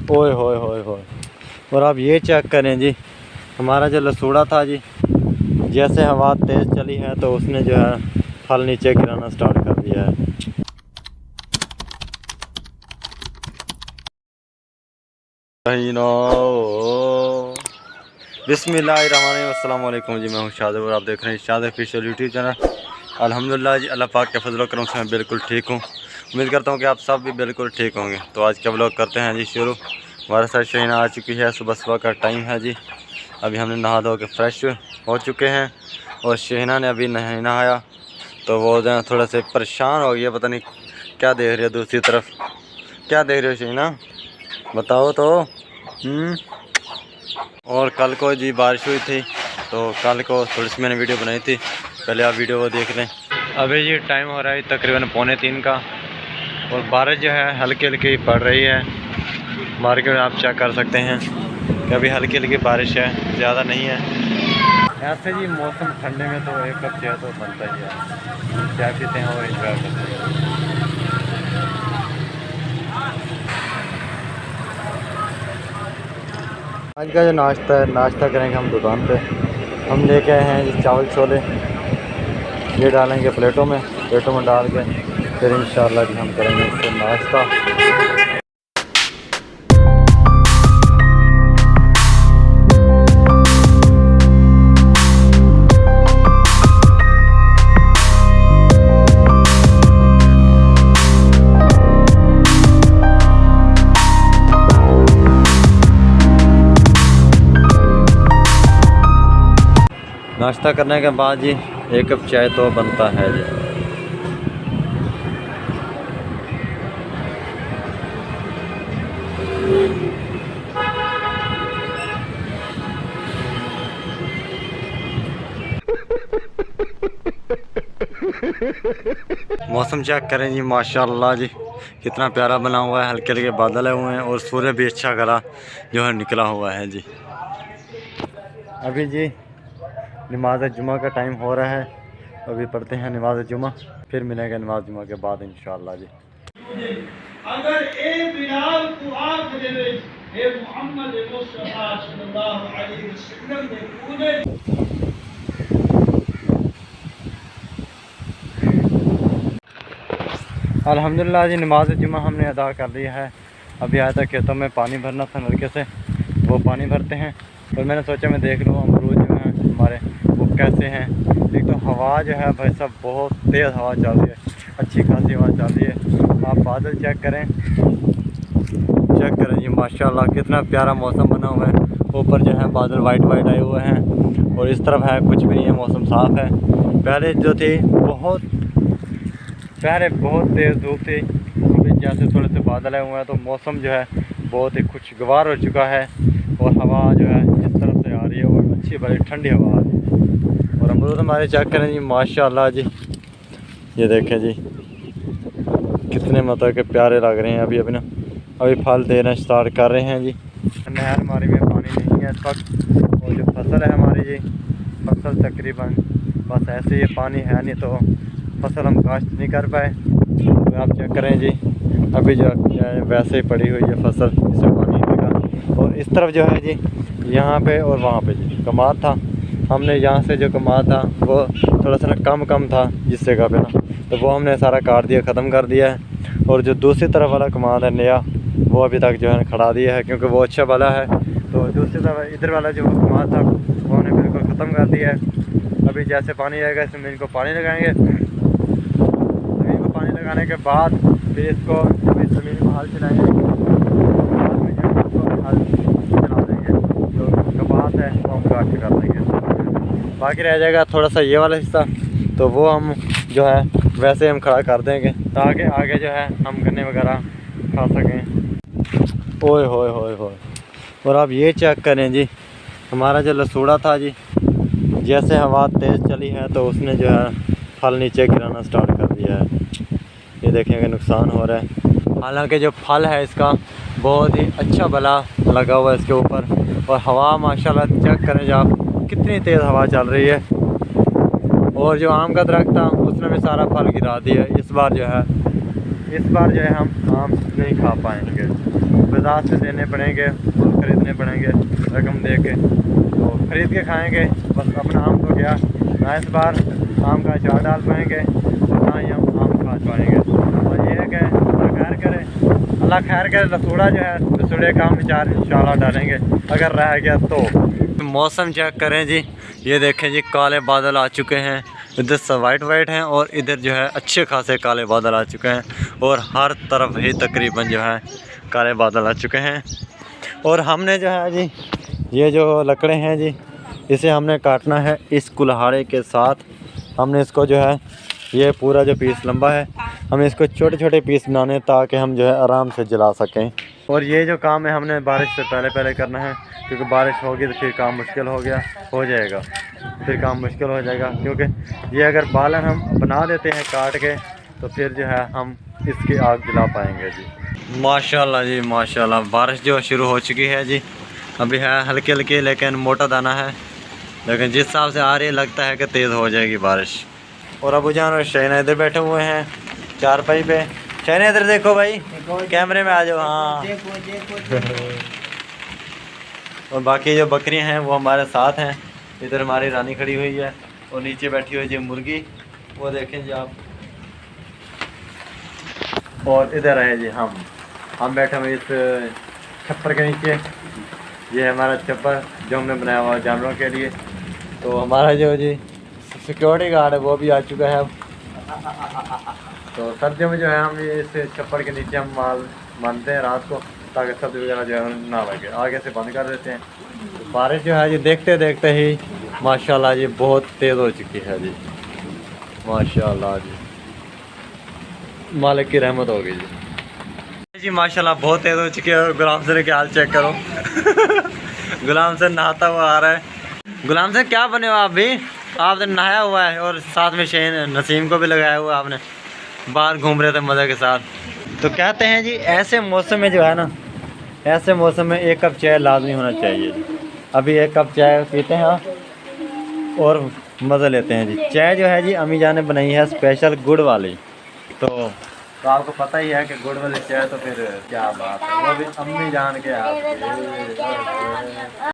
ओए होए होए होए। और आप ये चेक करें जी, हमारा जो लसूड़ा था जी, जैसे हवा तेज़ चली है तो उसने जो है फल नीचे गिराना स्टार्ट कर दिया है। बिस्मिल्लाहिर्रहमानिर्रहीम, अस्सलाम वालेकुम जी। मैं हूँ शाद और आप देख रहे हैं शाद ऑफिशियल यूट्यूब चैनल। अल्हम्दुलिल्लाह जी, अल्लाह पाक के फजल करम से मैं बिल्कुल ठीक हूँ। उम्मीद करता हूँ कि आप सब भी बिल्कुल ठीक होंगे। तो आज का व्लॉग करते हैं जी शुरू। हमारे साथ शहीना आ चुकी है, सुबह सुबह का टाइम है जी। अभी हमने नहा धो के फ्रेश हो चुके हैं और शहीना ने अभी नहीं नहाया तो वो जो है थोड़ा से परेशान हो गया। पता नहीं क्या देख रही है दूसरी तरफ। क्या देख रहे हो शहीना, बताओ तो। और कल को जी बारिश हुई थी तो कल को थोड़ी सी मैंने वीडियो बनाई थी, पहले आप वीडियो को देख लें। अभी जी टाइम हो रहा है तकरीबन 2:45 का और बारिश जो है हल्की हल्की पड़ रही है। मार्केट में आप चेक कर सकते हैं कि अभी हल्की हल्की बारिश है, ज़्यादा नहीं है। ऐसे जी मौसम ठंडे में तो एक कप चाय तो बनता ही है, चाय पीते हैं और इंजॉय करते हैं। आज का जो नाश्ता है, नाश्ता करेंगे हम दुकान पे। हम लेके आए हैं जी चावल छोले, ये डालेंगे प्लेटों में डाल के फिर इंशाल्लाह जी हम करेंगे इससे नाश्ता। नाश्ता करने के बाद जी एक कप चाय तो बनता है जी। मौसम चेक करें जी, माशाल्लाह जी कितना प्यारा बना हुआ है। हल्के हल्के बादल हुए हैं और सूर्य भी अच्छा गला जो है निकला हुआ है जी। अभी जी नमाज जुमा का टाइम हो रहा है, अभी पढ़ते हैं नमाज जुमा, फिर मिलेंगे नमाज जुमा के बाद इंशाअल्लाह जी। अगर एक बिलाल को आंख दे हे मोहम्मद मुस्तफा सल्लल्लाहु अलैहि वसल्लम ने पूरे अल्हम्दुलिल्लाह जी नमाज जुमा हमने अदा कर लिया है। अभी आया था खेतों में पानी भरना था नलके से, वो पानी भरते हैं और मैंने सोचा मैं देख लूँ अमरूद जो हैं हमारे वो कैसे हैं। एक तो हवा जो है भाई साहब बहुत तेज़ हवा चल रही है, अच्छी खासी हवा चल रही है। आप बादल चेक करें जी, माशाल्लाह कितना प्यारा मौसम बना हुआ है। ऊपर जो है बादल वाइट वाइट आए हुए हैं और इस तरफ है कुछ भी नहीं है, मौसम साफ़ है। पहले जो थी बहुत तेज़ धूप थी, अभी जैसे थोड़े से बादल आए हुए हैं तो मौसम जो है बहुत ही खुशगवार हो चुका है और हवा जो है इस तरफ से आ रही है और अच्छी बड़ी ठंडी हवा आ रही है। और अमरूद हमारे चेक करें जी, माशाल्लाह जी ये देखें जी कितने मतलब के प्यारे लग रहे हैं। अभी फल देना स्टार्ट कर रहे हैं जी। नहर हमारी में पानी नहीं है इस वक्त और जो फसल है हमारी जी, फसल तकरीबन बस ऐसे ही पानी है नहीं तो फसल हम काश्त नहीं कर पाए। तो आप चेक करें जी अभी जो वैसे ही पड़ी हुई है फसल, इसमें पानी लगा। और इस तरफ जो है जी यहाँ पे और वहाँ पे जी कमाद था, हमने यहाँ से जो कमाद था वो थोड़ा सा कम था जिससे का पे ना, तो वो हमने सारा काट दिया, ख़त्म कर दिया है। और जो दूसरी तरफ वाला कमाद है नया, वो अभी तक जो है खड़ा दिया है क्योंकि वो अच्छा वाला है। तो दूसरी तरफ इधर वाला जो कमाद था वो हमने बिल्कुल ख़त्म कर दिया है। अभी जैसे पानी आएगा इसमें इनको पानी लगाएंगे, ज़मीन को पानी लगाने के बाद फिर इसको ज़मीन को हल चलाएँगे, हल चला देंगे। जो कपास है वो हम काट के कर देंगे, बाकी रह जाएगा थोड़ा सा ये वाला हिस्सा, तो वो हम जो है वैसे हम खड़ा कर देंगे ताकि आगे जो है हम गन्ने वगैरह खा सकें। ओए होए होए होए। और आप ये चेक करें जी, हमारा जो लसूड़ा था जी, जैसे हवा तेज़ चली है तो उसने जो है फल नीचे गिराना स्टार्ट कर दिया है। ये देखेंगे नुकसान हो रहा है। हालांकि जो फल है इसका बहुत ही अच्छा भला लगा हुआ है इसके ऊपर, और हवा माशाल्लाह चेक करें जो आप कितनी तेज़ हवा चल रही है। और जो आम का दरख्त था उसने भी सारा फल गिरा दिया। इस बार जो है हम आम नहीं खा पाएंगे। बाजार से देने पड़ेंगे और ख़रीदने पड़ेंगे रकम दे के, तो ख़रीद के खाएंगे। बस अपना आम तो गया ना, इस बार आम का अचार डाल पाएंगे और ना ही हम आम खा पाएंगे। और ये है कि अल्लाह खैर करे, लसूड़ा जो है लसूड़े का हम अचार इंशाल्लाह डालेंगे अगर रह गया तो। मौसम चेक करें जी, ये देखें जी काले बादल आ चुके हैं, इधर से वाइट हैं और इधर जो है अच्छे खासे काले बादल आ चुके हैं और हर तरफ ही तकरीबन जो है काले बादल आ चुके हैं। और हमने जो है जी ये जो लकड़े हैं जी, इसे हमने काटना है इस कुल्हाड़े के साथ। हमने इसको जो है ये पूरा जो पीस लंबा है, हमें इसको छोटे छोटे पीस बनाने ताकि हम जो है आराम से जला सकें। और ये जो काम है हमने बारिश से पहले करना है, क्योंकि बारिश होगी तो फिर काम मुश्किल हो जाएगा, फिर काम मुश्किल हो जाएगा। क्योंकि ये अगर बालन हम बना देते हैं काट के तो फिर जो है हम इसकी आग जला पाएंगे जी। माशाल्लाह जी माशाल्लाह, बारिश जो शुरू हो चुकी है जी। अभी है हल्की हल्की लेकिन मोटा दाना है, लेकिन जिस हिसाब से आ रही है लगता है कि तेज़ हो जाएगी बारिश। और अबू जान और शहीना इधर बैठे हुए हैं चारपाई पे। शहीना इधर देखो भाई, कैमरे में आ जाओ। हाँ और बाकी जो बकरियां हैं वो हमारे साथ हैं। इधर हमारी रानी खड़ी हुई है और नीचे बैठी हुई जी मुर्गी, वो देखें जी आप। और इधर है जी हम बैठे हुए इस छप्पर के नीचे। ये है हमारा छप्पर जो हमने बनाया हुआ जानवरों के लिए। तो हमारा जो जी सिक्योरिटी गार्ड है वो भी आ चुका है अब। तो सर्दियों में जो है हम इस छप्पर के नीचे हम माल बांधते हैं रात को, ताकि सर्दी वगैरह जो है ना लगे, आगे से बंद कर देते हैं। तो बारिश जो है जी देखते देखते ही माशाल्लाह जी बहुत तेज़ हो चुकी है जी। माशाल्लाह जी, मालिक की रहमत हो गई जी माशाल्लाह बहुत तेज़ हो चुकी है। गुलाम सर के हाल चेक करो गुलाम सर नहाता हुआ आ रहा है। गुलाम सर क्या बने हो आप भी? आपने नहाया हुआ है और साथ में नसीम को भी लगाया हुआ है, आपने बाहर घूम रहे थे मज़े के साथ। तो कहते हैं जी ऐसे मौसम में जो है ना, ऐसे मौसम में एक कप चाय लाजमी होना चाहिए। अभी एक कप चाय पीते हैं और मज़ा लेते हैं जी। चाय जो है जी अम्मी जान ने बनाई है स्पेशल गुड़ वाली। तो आपको पता ही है कि गुड़ वाली चाय तो फिर क्या बात है, वो भी अम्मी जान के हाथ।